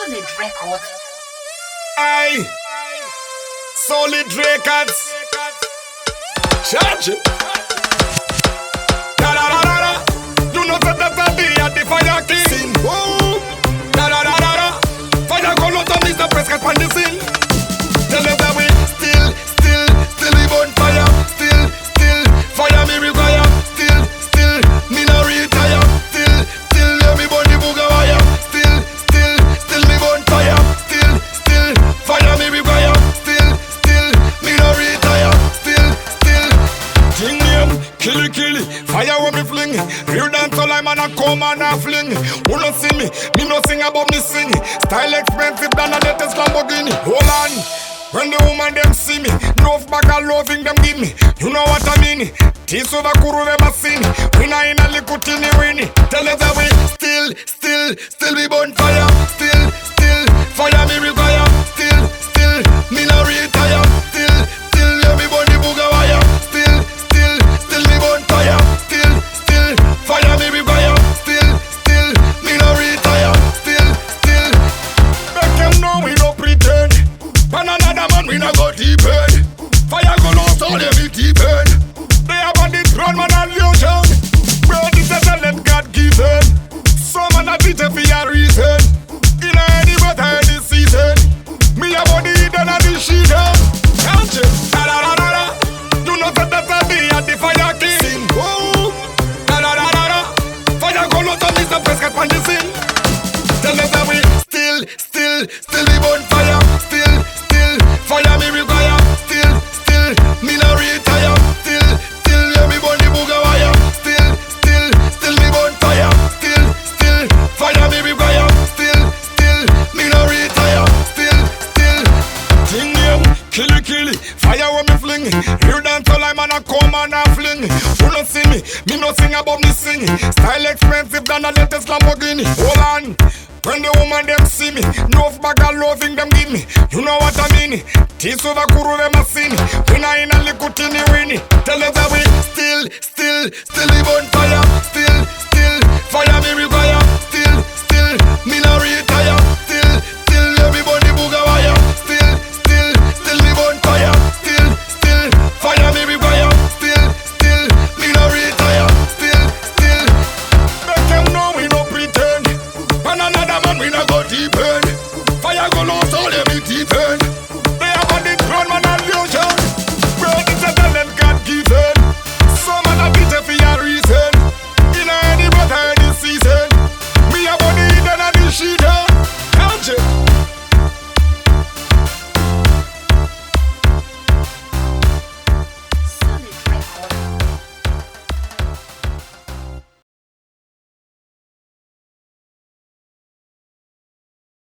Solid Records. Aye, Solid Records. Charge it. Da da da da da. You know that at the fire king. Whoa. Da da da da da. Fire go out on this the press cut on the scene. Tell us that we still we burn fire. Still fire me require. Still me no retire. Still yeah me burn the booger wire. Still me burn fire. Still fire me require. Still me no retire. Still thing name kill it. Fire when me fling. Real dance all I'm on a come and a fling. Who no see me no sing about me sing. Style expensive than a latest Lamborghini. Hold on. When the woman them see me, enough bag of loving them give me. You know what I mean? Tease over kuru we machine. We na in a little tiny winnie. Tell us that we still we burn fire. Still fire me require. Still me no retire. Still yeah me burn the booger wire. Still me burn fire. Still fire me require. Still me no retire. Still make them know we no pretend. When another man we not go deep end. Fire go lost all every deep end. They have on the throne man and illusion. Bro this is a let God given. Some man a teach for a reason. In any weather any season. Me a body then a the sheet up. Can't you? Da da da da da. You know that I be at the fire king. Whoa. Da da da da da. Fire go lost on this the press cut on the scene. Tell us that we still we burn fire. Still fire me require. Still me no retire. Still yeah me burn the booger wire. Still me burn fire. Still fire me require. Still me no retire. Still thing name kill it. Fire when me fling. Hear dance all I'm on a come and a fling. Who no see me no sing about me sing. Style expensive than a latest Lamborghini. Hold on. When the woman them see me, enough bag of loving them give me. You know what I mean? Tease over kuru we machine. We na in a little tiny winnie. Tell us that we still we burn fire. Still fire me require. Still me no retire. Still yeah me burn the booger wire. Still me burn fire. Still fire me require. Still me no retire. Still make them know we no pretend. When another man we not go deep end. Fire go lost all every deep end.